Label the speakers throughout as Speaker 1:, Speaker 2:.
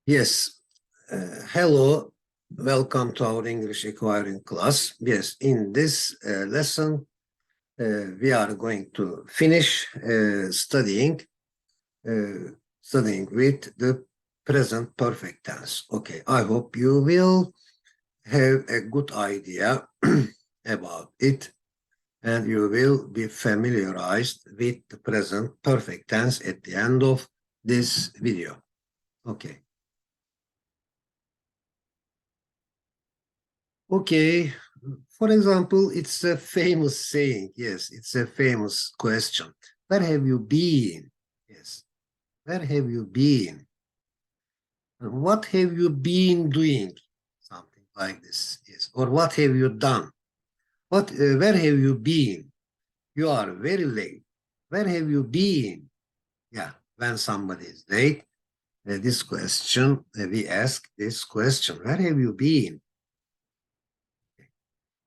Speaker 1: Yes. Hello. Welcome to our English acquiring class. Yes, in this lesson, we are going to finish studying with the present perfect tense. Okay, I hope you will have a good idea about it, and you will be familiarized with the present perfect tense at the end of this video. Okay. Okay, for example, it's a famous saying. Yes, it's a famous question. Where have you been? Yes, where have you been? What have you been doing? Something like this. Yes, or what have you done? Where have you been? You are very late. Where have you been? Yeah, when somebody is late, this question, we ask this question, where have you been?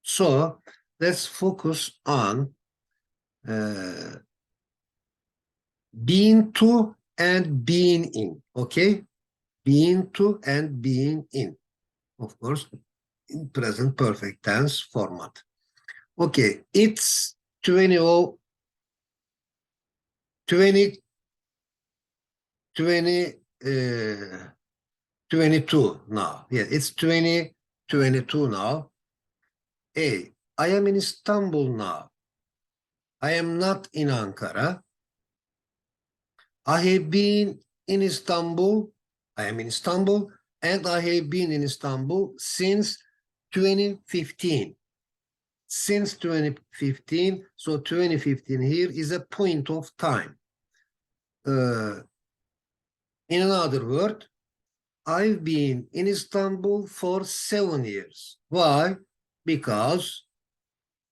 Speaker 1: So let's focus on being to and being in. Okay, being to and being in, of course, in present perfect tense format. Okay, it's 20 22 now. Yeah, it's 2022 now. I am in Istanbul now. I am not in Ankara. I have been in Istanbul. I am in Istanbul, and I have been in Istanbul since 2015. Since 2015, so 2015 here is a point of time. In another word, I've been in Istanbul for 7 years. Why? Because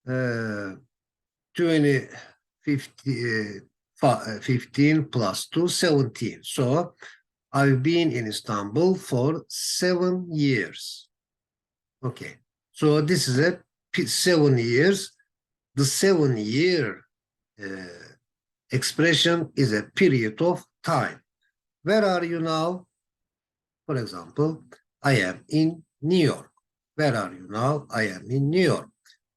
Speaker 1: 2015 plus 2, 17. So I've been in Istanbul for 7 years. Okay, so this is a 7 years. The 7-year expression is a period of time. Where are you now? For example, I am in New York. Where are you now? I am in New York.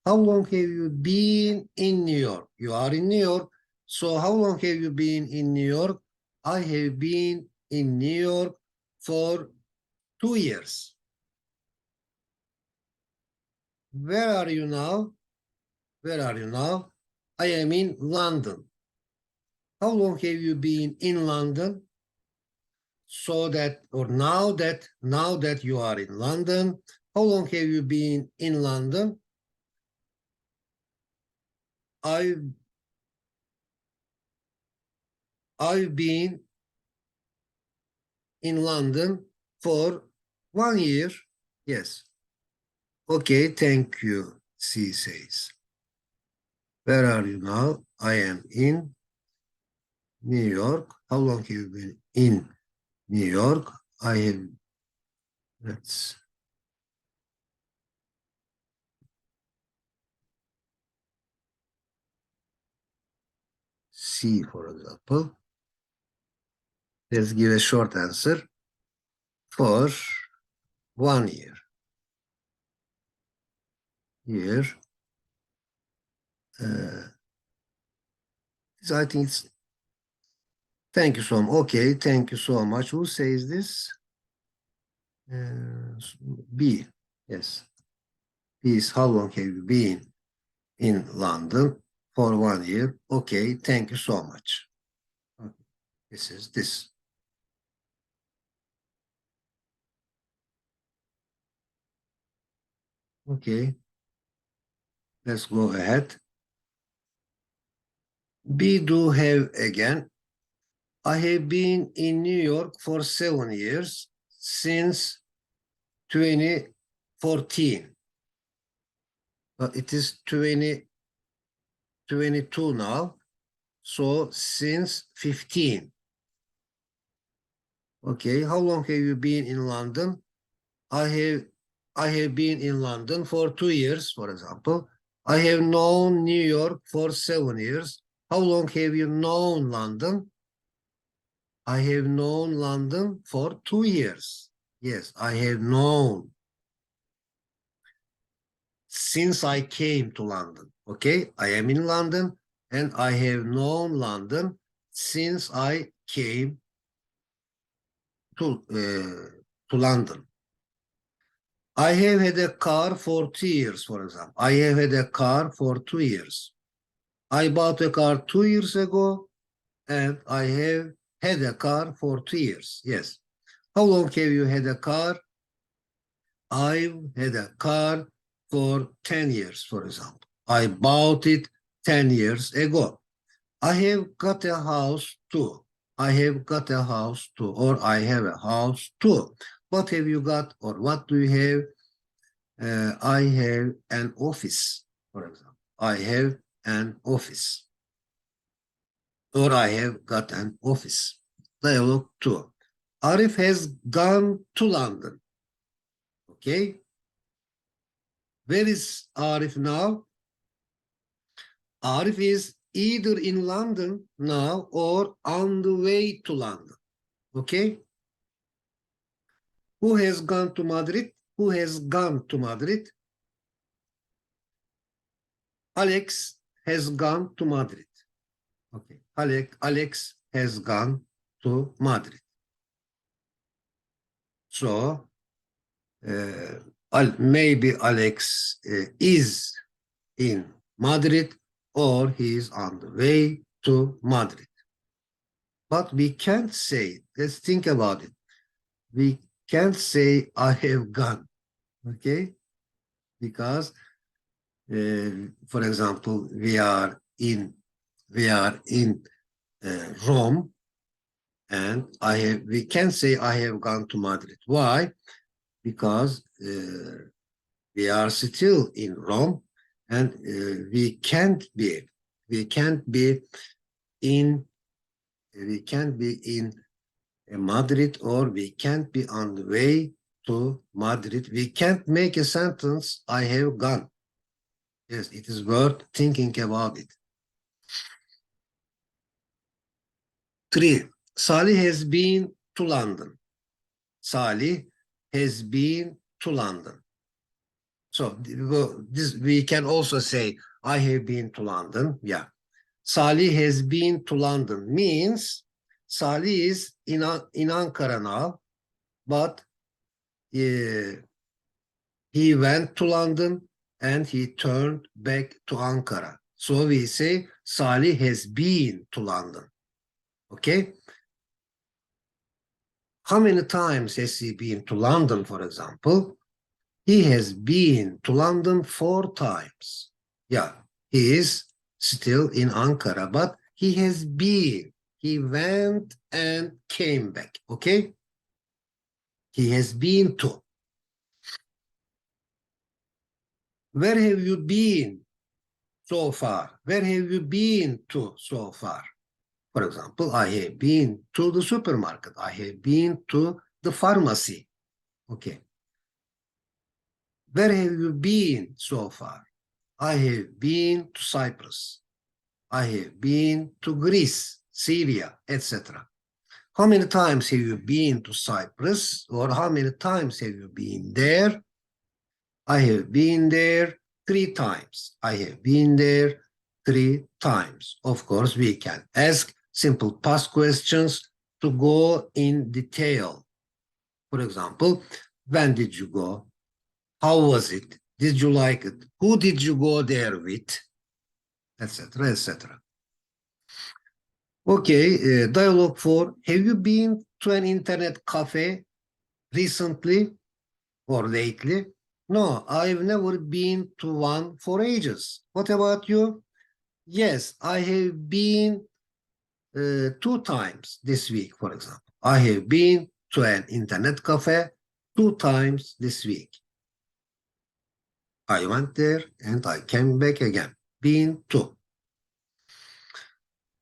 Speaker 1: How long have you been in New York? You are in New York. So how long have you been in New York? I have been in New York for 2 years. Where are you now? Where are you now? I am in London. How long have you been in London? So that, or now that you are in London, how long have you been in London? I've been in London for 1 year. Yes. Okay, thank you, C says. Where are you now? I am in New York. How long have you been in New York? I have, let's see, for example. Let's give a short answer. For 1 year. Here. I think it's, thank you so much. Okay, thank you so much. Who says this? B. Yes. B is how long have you been in London? For 1 year. Okay, thank you so much. Okay. This is this. Okay. Let's go ahead. B do have again. I have been in New York for 7 years since 2014. But it is 2022 now. So since 15. Okay, how long have you been in London? I have been in London for 2 years, for example. I have known New York for 7 years. How long have you known London? I have known London for 2 years. Yes, I have known since I came to London. Okay, I am in London and I have known London since I came to London. I have had a car for 2 years, for example. I have had a car for 2 years. I bought a car 2 years ago and I have had a car for 2 years. Yes. How long have you had a car? I've had a car for 10 years, for example. I bought it 10 years ago. I have got a house too. I have got a house too, or I have a house too. What have you got, or what do you have? I have an office, for example. I have an office, or I have got an office. Dialogue 2. Arif has gone to London. Okay. Where is Arif now? Arif is either in London now or on the way to London. Okay. Who has gone to Madrid? Who has gone to Madrid? Alex has gone to Madrid. Okay. Alex has gone to Madrid. So maybe Alex is in Madrid or he is on the way to Madrid. But we can't say, let's think about it. We can't say I have gone, okay? Because, for example, we are in Rome, and we can say I have gone to Madrid. Why? Because we are still in Rome, and we can't be in Madrid, or we can't be on the way to Madrid. We can't make a sentence, I have gone. Yes, it is worth thinking about it. 3. Salih has been to London. Salih has been to London. So this, we can also say, I have been to London. Yeah. Salih has been to London means Salih is in Ankara now, but he went to London and he turned back to Ankara. So we say Salih has been to London. Okay? How many times has he been to London, for example? He has been to London 4 times. Yeah, he is still in Ankara, but he has been. He went and came back, okay? He has been to. Where have you been so far? Where have you been to so far? For example, I have been to the supermarket. I have been to the pharmacy. Okay. Where have you been so far? I have been to Cyprus. I have been to Greece, Syria, etc. How many times have you been to Cyprus, or how many times have you been there? I have been there 3 times. I have been there 3 times. Of course, we can ask simple past questions to go in detail. For example, when did you go? How was it? Did you like it? Who did you go there with? Etc., etc. Okay, dialogue 4. Have you been to an internet cafe recently or lately? No, I've never been to one for ages. What about you? Yes, I have been 2 times this week, for example. I have been to an internet cafe 2 times this week. I went there and I came back again. Been to.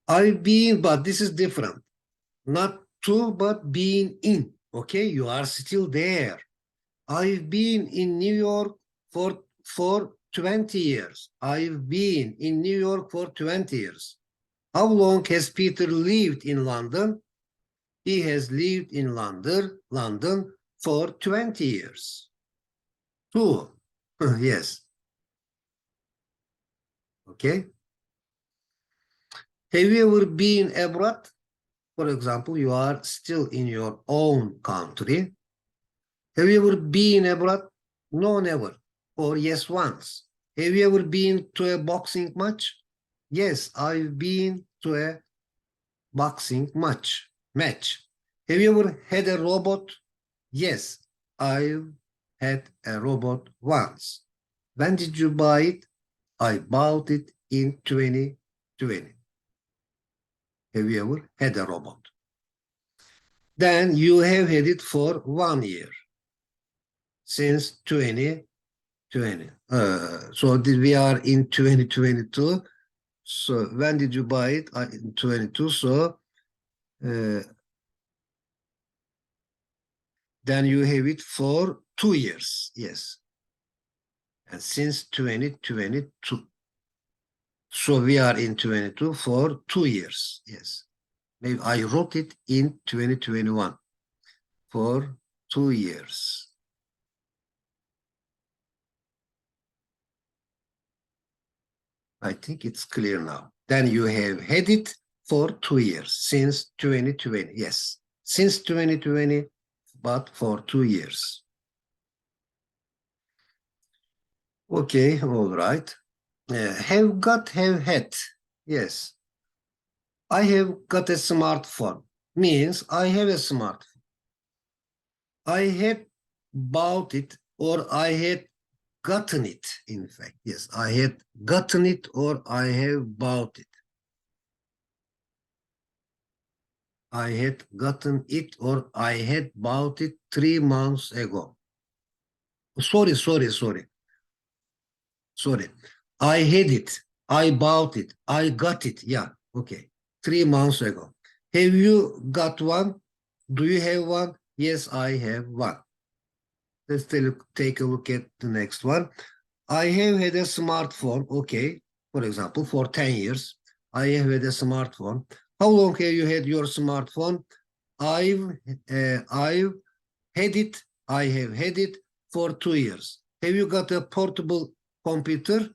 Speaker 1: I've been, but this is different. Not to, but being in. Okay, you are still there. I've been in New York for 20 years. I've been in New York for 20 years. How long has Peter lived in London? He has lived in London for 20 years. 2. Yes. Okay. Have you ever been abroad? For example, you are still in your own country. Have you ever been abroad? No, never. Or yes, once. Have you ever been to a boxing match? Yes, I've been to a boxing match. Have you ever had a robot? Yes, I've had a robot once. When did you buy it? I bought it in 2020. Have you ever had a robot? Then you have had it for 1 year, since 2020. So we are in 2022. So when did you buy it? In 22. So then you have it for 2 years. Yes. And since 2022. So we are in 22 for 2 years. Yes. Maybe I wrote it in 2021 for 2 years. I think it's clear now. Then you have had it for 2 years, since 2020. Yes, since 2020, but for 2 years. Okay, all right. Have got, have had. Yes. I have got a smartphone. Means I have a smartphone. I had bought it, or I had gotten it, in fact. Yes, I had gotten it, or I have bought it. I had gotten it, or I had bought it 3 months ago. Sorry. I had it. I bought it. I got it. Yeah. Okay. 3 months ago. Have you got one? Do you have one? Yes, I have one. Let's take a look at the next one. I have had a smartphone. Okay. For example, for 10 years, I have had a smartphone. How long have you had your smartphone? I've had it. I have had it for 2 years. Have you got a portable computer?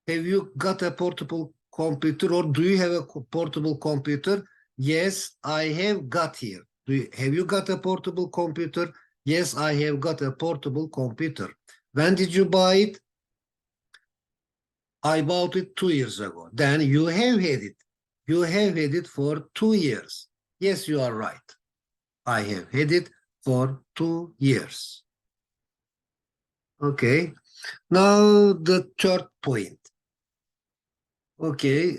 Speaker 1: Have you got a portable computer, or do you have a portable computer? Yes, I have got here. Have you got a portable computer? Yes, I have got a portable computer. When did you buy it? I bought it 2 years ago. Then you have had it. You have had it for 2 years. Yes, you are right. I have had it for 2 years. Okay. Now the third point. Okay.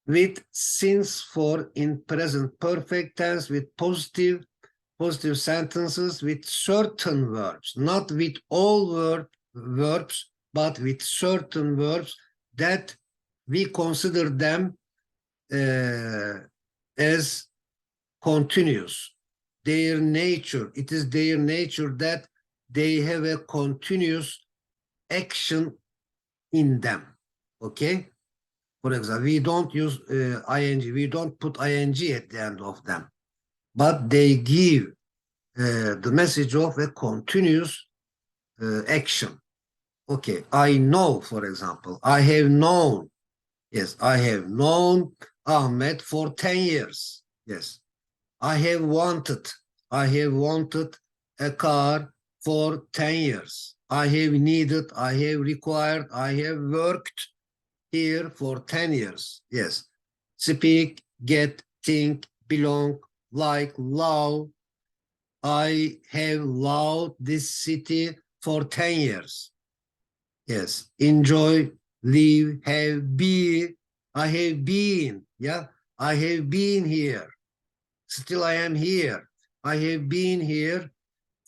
Speaker 1: With since for in present perfect tense, with positive sentences, with certain verbs, not with all verbs, but with certain verbs that we consider them as continuous. Their nature, it is their nature that they have a continuous action in them. Okay? For example, we don't use ing, we don't put ing at the end of them, but they give the message of a continuous action. Okay, I know, for example, I have known. Yes, I have known Ahmed for 10 years. Yes, I have wanted a car for 10 years. I have needed, I have required, I have worked here for 10 years. Yes. Speak, get, think, belong, like, love. I have loved this city for 10 years. Yes. Enjoy, live, have, be. I have been. Yeah. I have been here. Still I am here. I have been here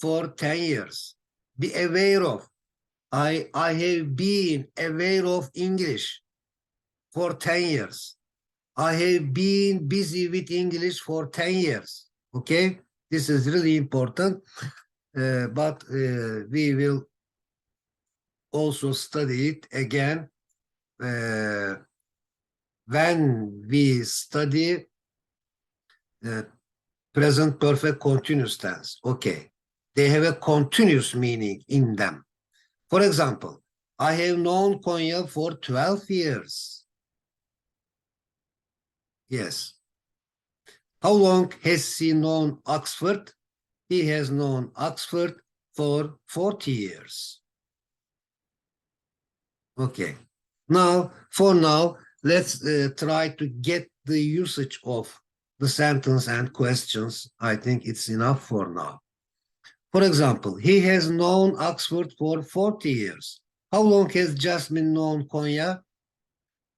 Speaker 1: for 10 years. Be aware of. I have been aware of English for 10 years. I have been busy with English for 10 years. Okay, this is really important, but we will also study it again when we study Present perfect continuous tense. Okay. They have a continuous meaning in them. For example, I have known Konya for 12 years. Yes. How long has he known Oxford? He has known Oxford for 40 years. Okay. Now, for now, let's try to get the usage of the sentence and questions. I think it's enough for now. For example, he has known Oxford for 40 years. How long has Jasmine known Konya?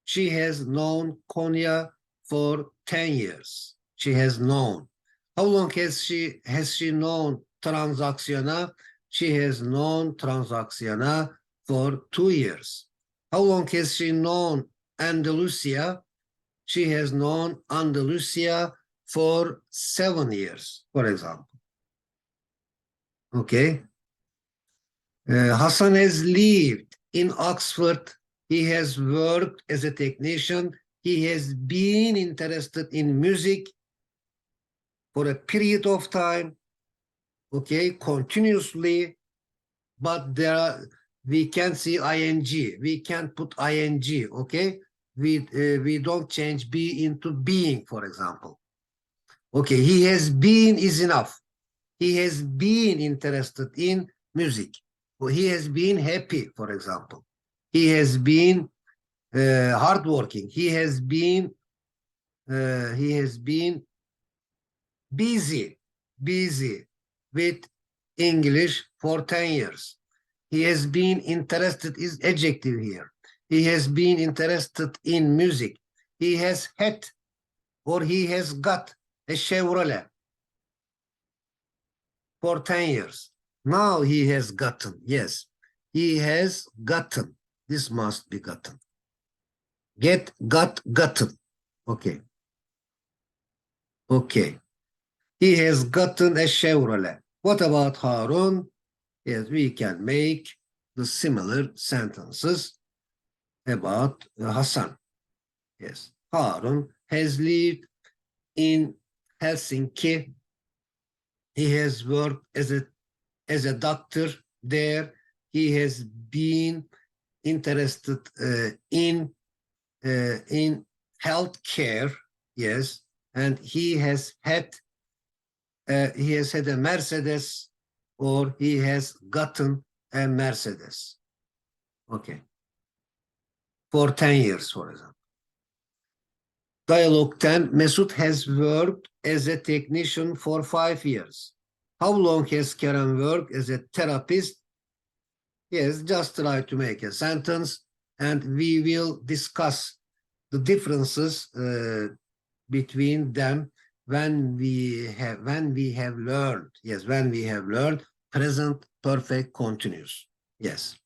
Speaker 1: She has known Konya for 10 years. She has known. How long has she known Transactiona? She has known Transactiona for 2 years. How long has she known Andalusia? She has known Andalusia for 7 years, for example. Okay. Hassan has lived in Oxford. He has worked as a technician. He has been interested in music for a period of time, okay, continuously, but we can see ing. We can't put ing, okay? We don't change be into being, for example. Okay, he has been is enough. He has been interested in music. He has been happy, for example. He has been hardworking. He has been busy with English for 10 years. He has been interested is adjective here. He has been interested in music. He has had or he has got a Chevrolet for 10 years. Now he has gotten, yes, he has gotten. This must be gotten. Gotten. Okay. Okay. He has gotten a Chevrolet. What about Harun? Yes, we can make the similar sentences about Hassan. Yes, Harun has lived in Helsinki. He has worked as a doctor there. He has been interested in healthcare. Yes, and he has had a Mercedes, or he has gotten a Mercedes. Okay, for 10 years, for example. Dialogue 10, Mesut has worked as a technician for 5 years. How long has Kerem worked as a therapist? Yes, just try to make a sentence, and we will discuss the differences between them when we have learned. Yes, when we have learned present perfect continuous. Yes,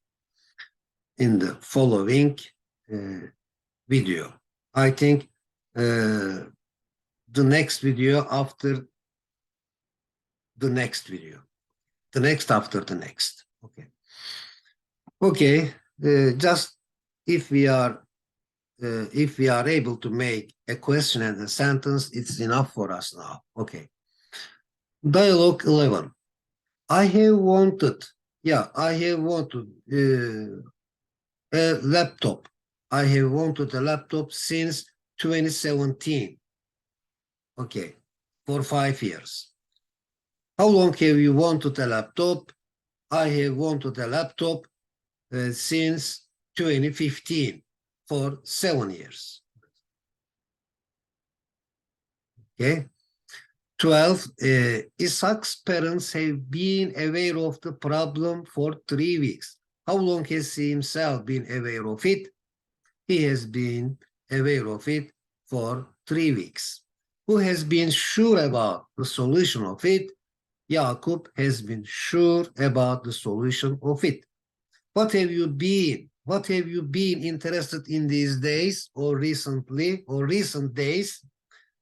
Speaker 1: in the following video. I think the next video after the next video, the next after the next. Okay. Okay. Just if we are able to make a question and a sentence, it's enough for us now. Okay. Dialogue 11. I have wanted a laptop. I have wanted a laptop since 2017. Okay, for 5 years. How long have you wanted a laptop? I have wanted a laptop since 2015, for 7 years. Okay. 12, Isaac's parents have been aware of the problem for 3 weeks. How long has he himself been aware of it? He has been aware of it for 3 weeks. Who has been sure about the solution of it? Jakub has been sure about the solution of it. What have you been interested in these days, or recently, or recent days?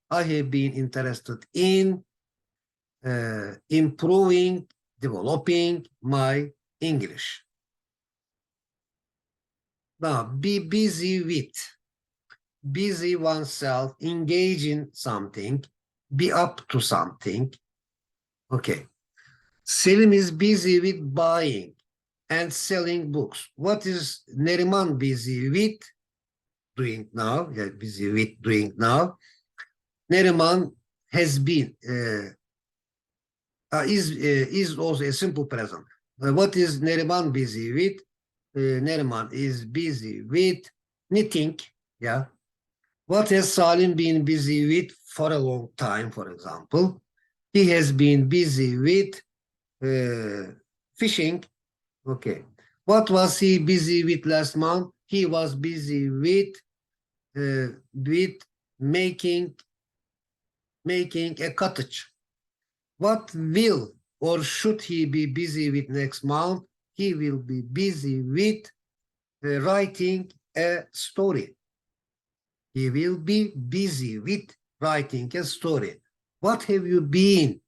Speaker 1: I have been interested in improving, developing my English. Now, be busy with, busy oneself, engage in something, be up to something. Okay. Selim is busy with buying and selling books. What is Neriman busy with doing now? Yeah, busy with doing now. Neriman has been is also a simple present. What is Neriman busy with? Neriman is busy with knitting. Yeah. What has Salim been busy with for a long time, for example? He has been busy with fishing. Okay. What was he busy with last month? He was busy with making a cottage. What will or should he be busy with next month? He will be busy with writing a story. He will be busy with writing a story. What have you been?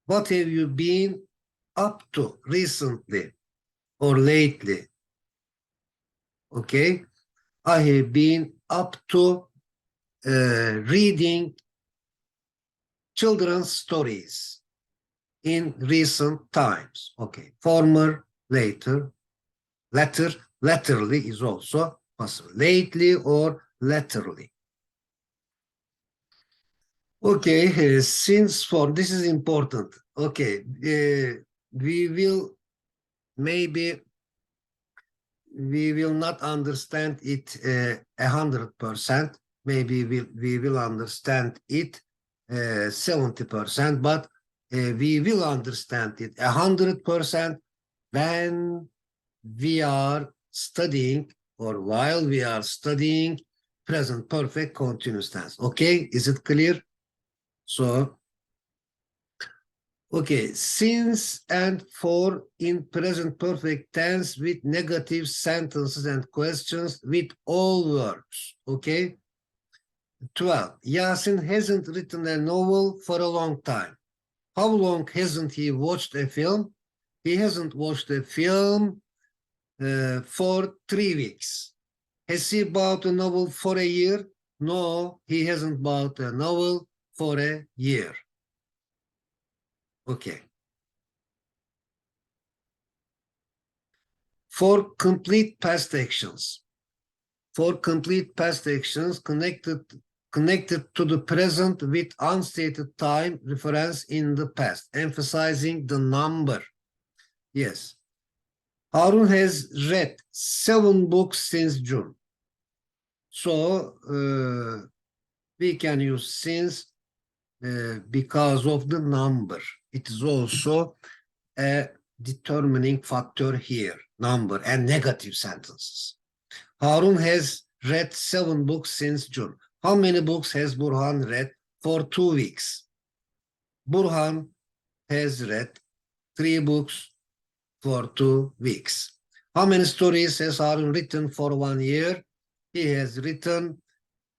Speaker 1: What have you been up to recently or lately? Okay. I have been up to reading children's stories in recent times. Okay. Former, later, latterly is also possible. Lately or latterly. Okay, since for this is important. Okay, we will maybe we will not understand it 100%. Maybe we will understand it 70%, but we will understand it 100% when we are studying or while we are studying present perfect continuous tense. Okay, is it clear? So, okay, since and for in present perfect tense with negative sentences and questions with all verbs. Okay. 12. Yasin hasn't written a novel for a long time. How long hasn't he watched a film? He hasn't watched a film for 3 weeks. Has he bought a novel for a year? No, he hasn't bought a novel for a year. Okay. For complete past actions. For complete past actions connected to the present with unstated time reference in the past, emphasizing the number. Yes. Harun has read 7 books since June. So we can use since because of the number. It is also a determining factor here, number and negative sentences. Harun has read 7 books since June. How many books has Burhan read for 2 weeks? Burhan has read 3 books for 2 weeks. How many stories has Harun written for 1 year? He has written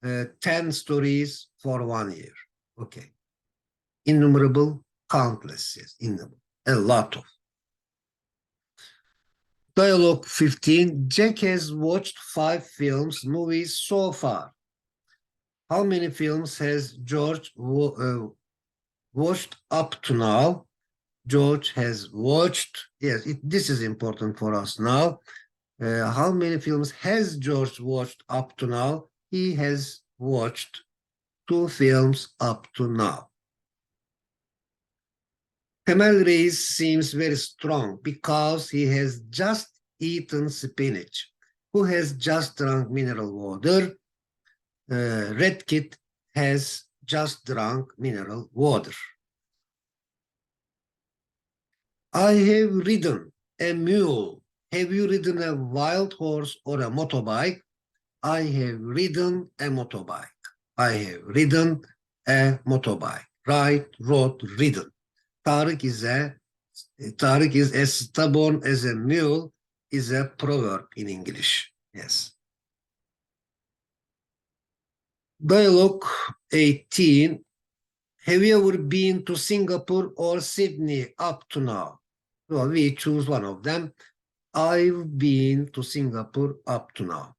Speaker 1: 10 stories for 1 year. Okay. Innumerable, countless, yes, innumerable, a lot of. Dialogue 15. Jack has watched 5 films, movies so far. How many films has George watched up to now? George has watched, yes, this is important for us now. How many films has George watched up to now? He has watched 2 films up to now. Camel Race seems very strong because he has just eaten spinach. Who has just drunk mineral water? Red Kit has just drunk mineral water. I have ridden a mule. Have you ridden a wild horse or a motorbike? I have ridden a motorbike. I have ridden a motorbike. Ride, rode, ridden. Tarık is as stubborn as a mule is a proverb in English. Yes. Dialogue 18. Have you ever been to Singapore or Sydney up to now? Well, we choose one of them. I've been to Singapore up to now.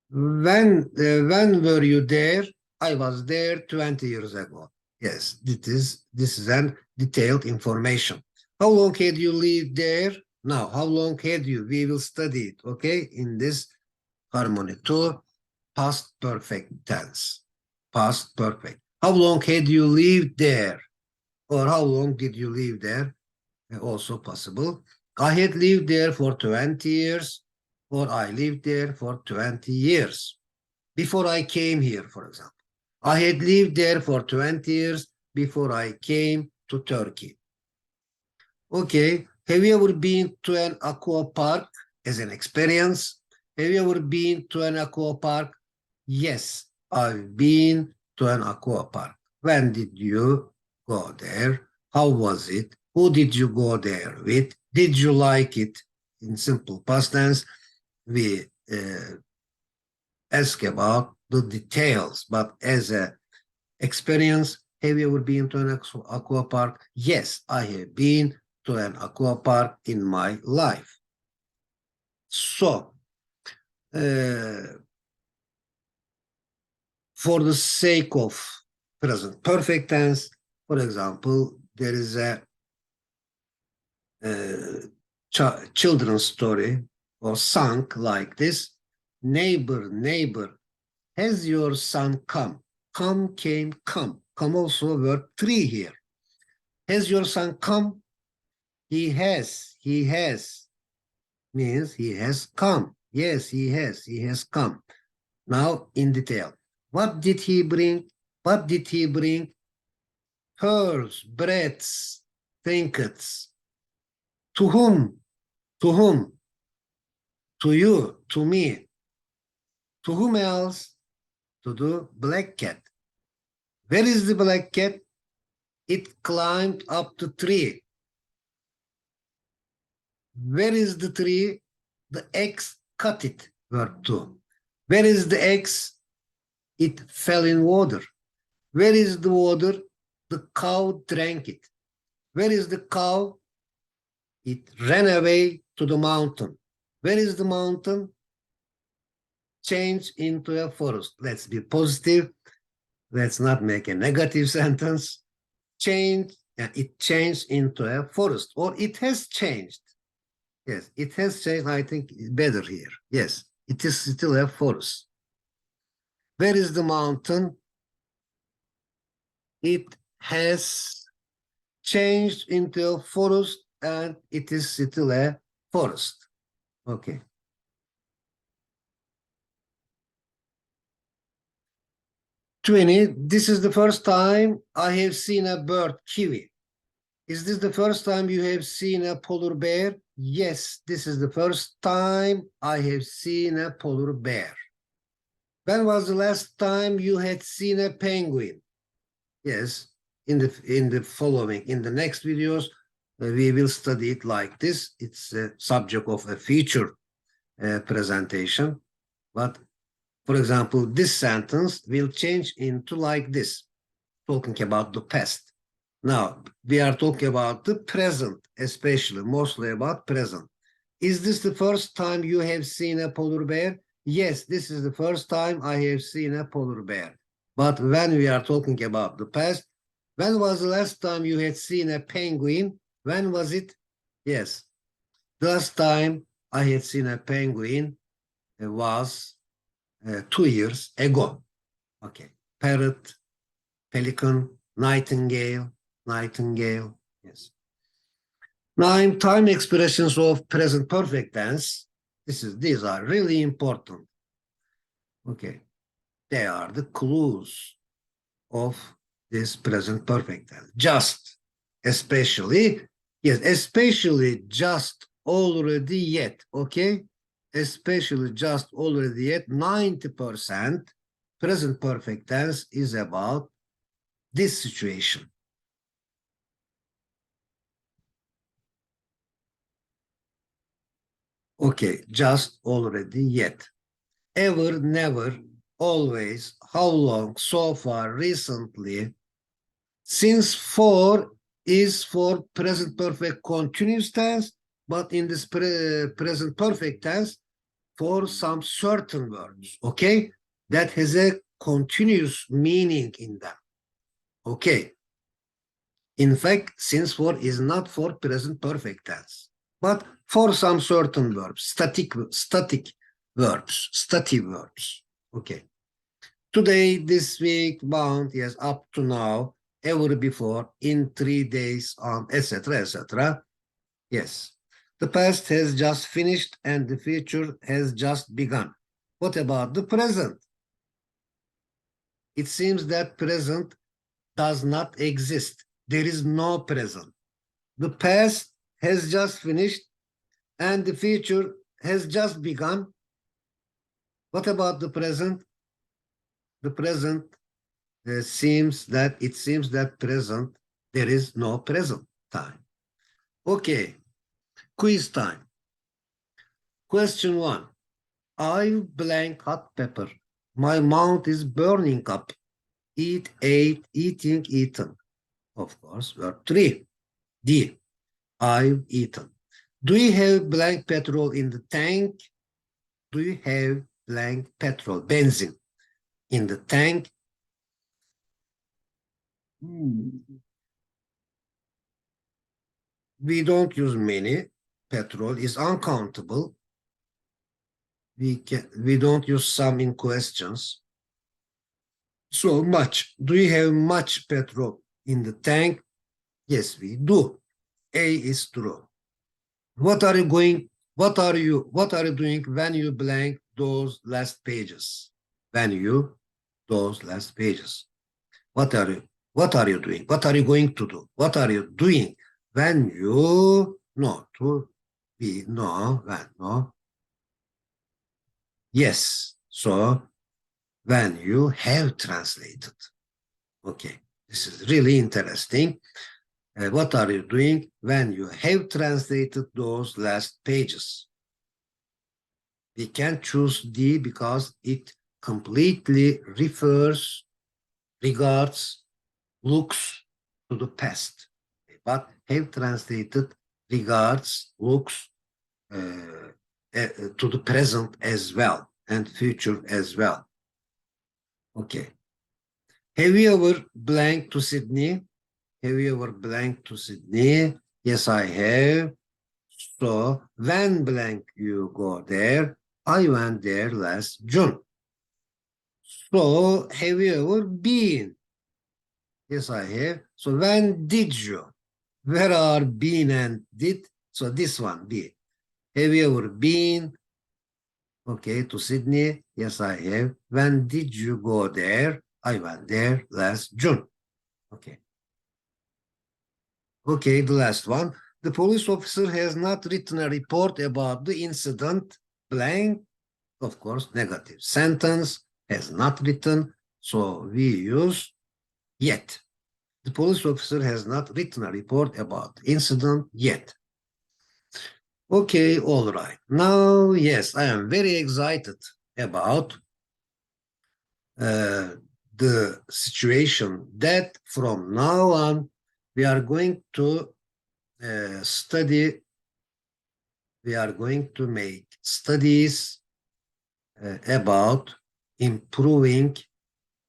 Speaker 1: When were you there? I was there 20 years ago. Yes, this is an detailed information. How long had you lived there? Now, how long had you? We will study it, okay, in this harmony 2, past perfect tense. Past perfect. How long had you lived there? Or how long did you live there? Also possible. I had lived there for 20 years, or I lived there for 20 years. Before I came here, for example. I had lived there for 20 years before I came to Turkey. Okay, have you ever been to an aqua park as an experience? Have you ever been to an aqua park? Yes, I've been to an aqua park. When did you go there? How was it? Who did you go there with? Did you like it? In simple past tense, we ask about the details, but as a experience, have you ever been to an aqua park? Yes, I have been to an aqua park in my life. So, for the sake of present perfect tense, for example, there is a children's story or song like this. Neighbor, neighbor, has your son come? Come, came, come. Come also verb 3 here. Has your son come? He has means he has come. Yes, he has come. Now in detail. What did he bring? What did he bring? Pearls, breads, trinkets. To whom? To whom? To you, to me. To whom else? To the black cat. Where is the black cat? It climbed up the tree. Where is the tree? The X cut it, verb 2. Where is the X? It fell in water. Where is the water? The cow drank it. Where is the cow? It ran away to the mountain. Where is the mountain? Change into a forest. Let's be positive. Let's not make a negative sentence. Change, it changed into a forest, or it has changed. Yes, it has changed. I think better here. Yes, it is still a forest. Where is the mountain? It has changed into a forest, and it is still a forest. Okay. This is the first time I have seen a bird, kiwi. Is this the first time you have seen a polar bear? Yes, this is the first time I have seen a polar bear. When was the last time you had seen a penguin? Yes, in the next videos, we will study it like this. It's a subject of a future presentation. But for example, this sentence will change into like this, talking about the past. Now, we are talking about the present, especially, mostly about present. Is this the first time you have seen a polar bear? Yes, this is the first time I have seen a polar bear. But when we are talking about the past, when was the last time you had seen a penguin? When was it? Yes, the last time I had seen a penguin was 2 years ago. Okay, parrot, pelican, nightingale, yes. Now, time expressions of present perfect tense. These are really important. Okay, they are the clues of this present perfect tense. Just, especially, yes, especially, just, already, yet, okay? Especially, just, already, yet, 90% present perfect tense is about this situation. Okay, just, already, yet. Ever, never, always, how long, so far, recently. Since for is for present perfect continuous tense, but in this present perfect tense, for some certain words, okay? That has a continuous meaning in them. Okay. In fact, since for is not for present perfect tense, but for some certain verbs, static verbs, stative verbs. Okay. Today, this week, bound, yes, up to now, ever before, in 3 days, on, etc., etc. Yes. The past has just finished and the future has just begun. What about the present? It seems that present does not exist. There is no present. The past has just finished and the future has just begun. What about the present? The present seems that present, there is no present time. Okay, quiz time. Question 1. I blank hot pepper. My mouth is burning up. Eat, ate, eating, eaten. Of course, verb 3. D. I've eaten. Do you have blank petrol in the tank? Do you have blank petrol, benzene, in the tank? We don't use many. Petrol is uncountable. We don't use some in questions. So much. Do you have much petrol in the tank? Yes, we do. A is true. What are you doing when you blank those last pages? Those last pages. What are you doing? What are you going to do? What are you doing when you when yes. So when you have translated. Okay, this is really interesting. What are you doing when you have translated those last pages? We can choose D because it completely regards, looks to the past. But have translated regards, looks to the present as well and future as well. Okay. Have you ever blanked to Sydney? Have you ever blanked to Sydney? Yes, I have. So when blank you go there? I went there last June. So have you ever been? Yes, I have. So when did you? Where are been and did? So this one, B. Have you ever been? Okay, to Sydney? Yes, I have. When did you go there? I went there last June. Okay. Okay, the last one. The police officer has not written a report about the incident. Blank, of course, negative sentence, has not written. So we use yet. The police officer has not written a report about the incident yet. Okay, all right. Now, yes, I am very excited about the situation that from now on we are going to study, we are going to make studies about improving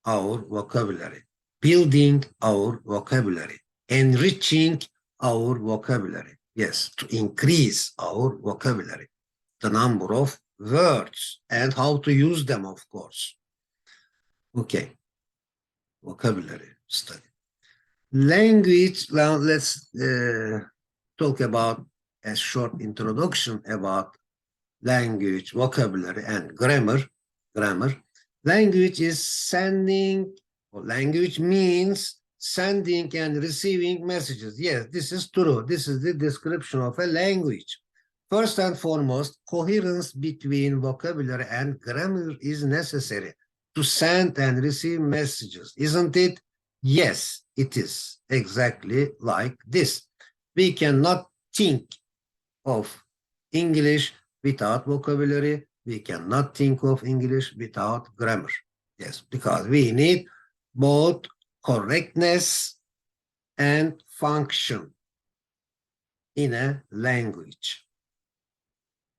Speaker 1: our vocabulary, building our vocabulary, enriching our vocabulary. Yes, to increase our vocabulary, the number of words and how to use them, of course. Okay, vocabulary study. Language, now let's talk about a short introduction about language, vocabulary, and grammar. Language is sending, or language means sending and receiving messages. Yes, this is true. This is the description of a language. First and foremost, coherence between vocabulary and grammar is necessary to send and receive messages, isn't it? Yes, it is exactly like this. We cannot think of English without vocabulary. We cannot think of English without grammar. Yes, because we need both correctness and function in a language.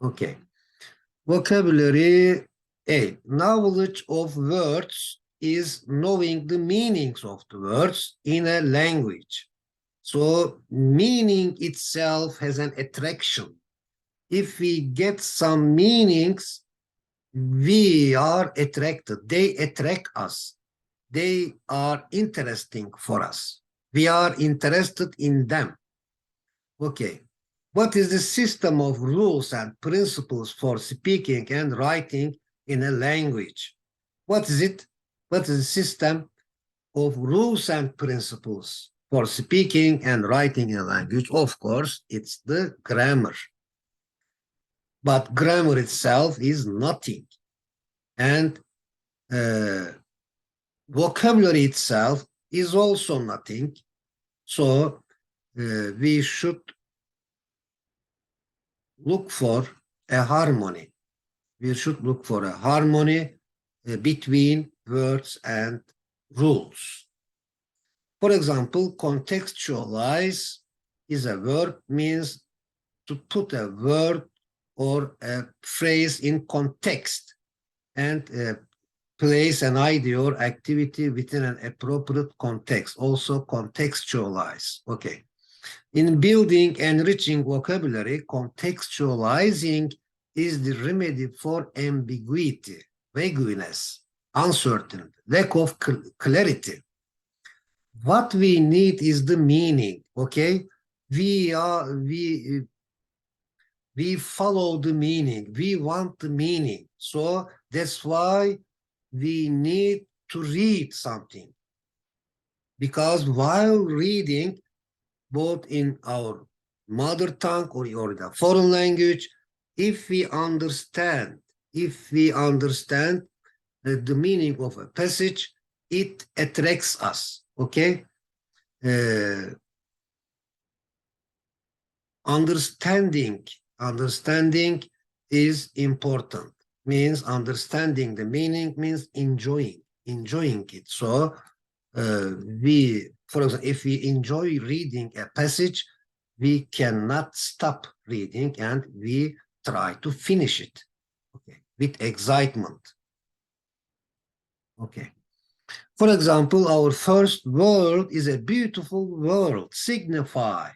Speaker 1: Okay. Vocabulary A. Knowledge of words is knowing the meanings of the words in a language. So meaning itself has an attraction. If we get some meanings, we are attracted. They attract us. They are interesting for us. We are interested in them. Okay. What is the system of rules and principles for speaking and writing in a language? What is it? What is the system of rules and principles for speaking and writing in a language? Of course, it's the grammar. But grammar itself is nothing. And vocabulary itself is also nothing. So we should look for a harmony. We should look for a harmony between words and rules. For example, contextualize is a verb, means to put a word or a phrase in context and place an idea or activity within an appropriate context. Also contextualize. Okay. In building and enriching vocabulary, contextualizing is the remedy for ambiguity, vagueness, uncertainty, lack of clarity. What we need is the meaning, okay? We follow the meaning. We want the meaning. So that's why we need to read something. Because while reading, both in our mother tongue or the foreign language, if we understand the meaning of a passage, it attracts us, okay? Understanding is important. Means understanding the meaning means enjoying it. So for example, if we enjoy reading a passage, we cannot stop reading and we try to finish it, okay, with excitement. Okay. For example, our first word is a beautiful word, signify.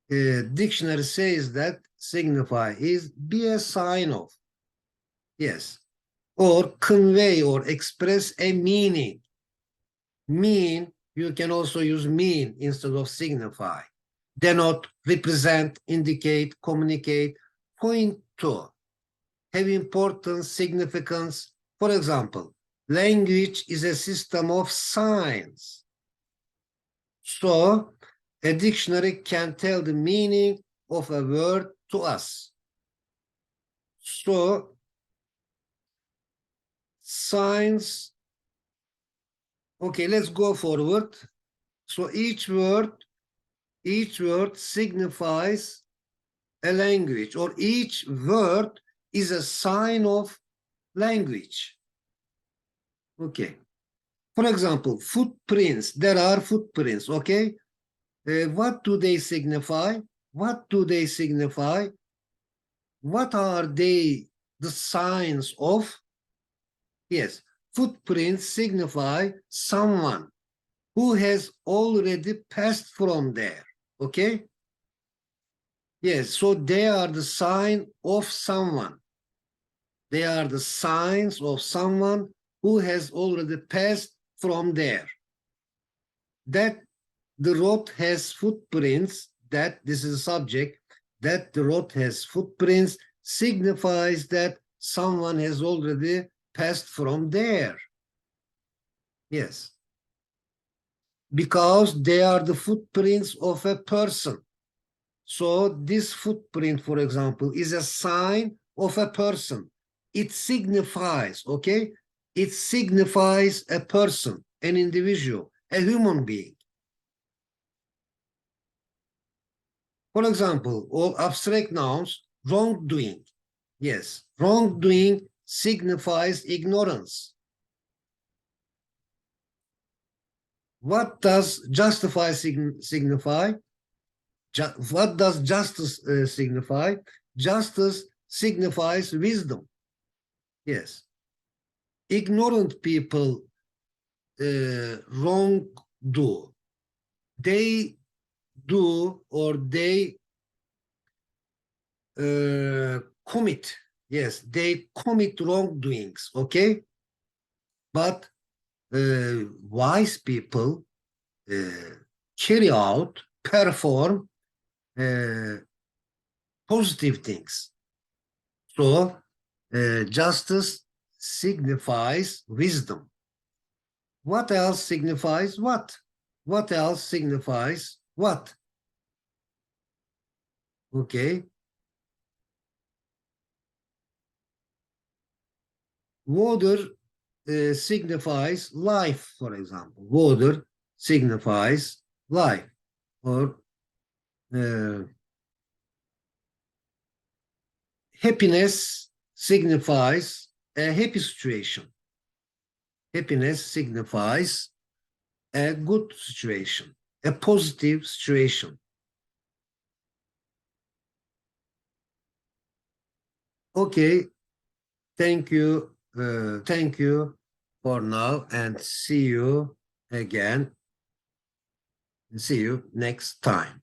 Speaker 1: Dictionary says that signify is be a sign of, yes, or convey or express a meaning. Mean, you can also use mean instead of signify. Denote, represent, indicate, communicate, point to, have importance, significance. For example, language is a system of signs. So a dictionary can tell the meaning of a word to us. So signs, okay, let's go forward. So each word signifies a language, or each word is a sign of language. Okay. For example, footprints, there are footprints, okay? What do they signify? What do they signify? What are they the signs of? Yes, footprints signify someone who has already passed from there, okay? Yes, so they are the sign of someone. They are the signs of someone who has already passed from there. That the road has footprints, that this is a subject, that the road has footprints signifies that someone has already passed from there. Yes. Because they are the footprints of a person. So this footprint, for example, is a sign of a person. It signifies, okay? It signifies a person, an individual, a human being. For example, all abstract nouns, wrongdoing. Yes, wrongdoing signifies ignorance. What does justify signify? What does justice signify? Justice signifies wisdom. Yes. ignorant people wrong do. They do or they commit. Yes, they commit wrongdoings. Okay, but wise people carry out, perform positive things. So justice signifies wisdom. What else signifies what? What else signifies what? Okay. Water signifies life, for example. Water signifies life. Or happiness signifies a happy situation. Happiness signifies a good situation, a positive situation. Okay, thank you. Thank you for now and see you again. See you next time.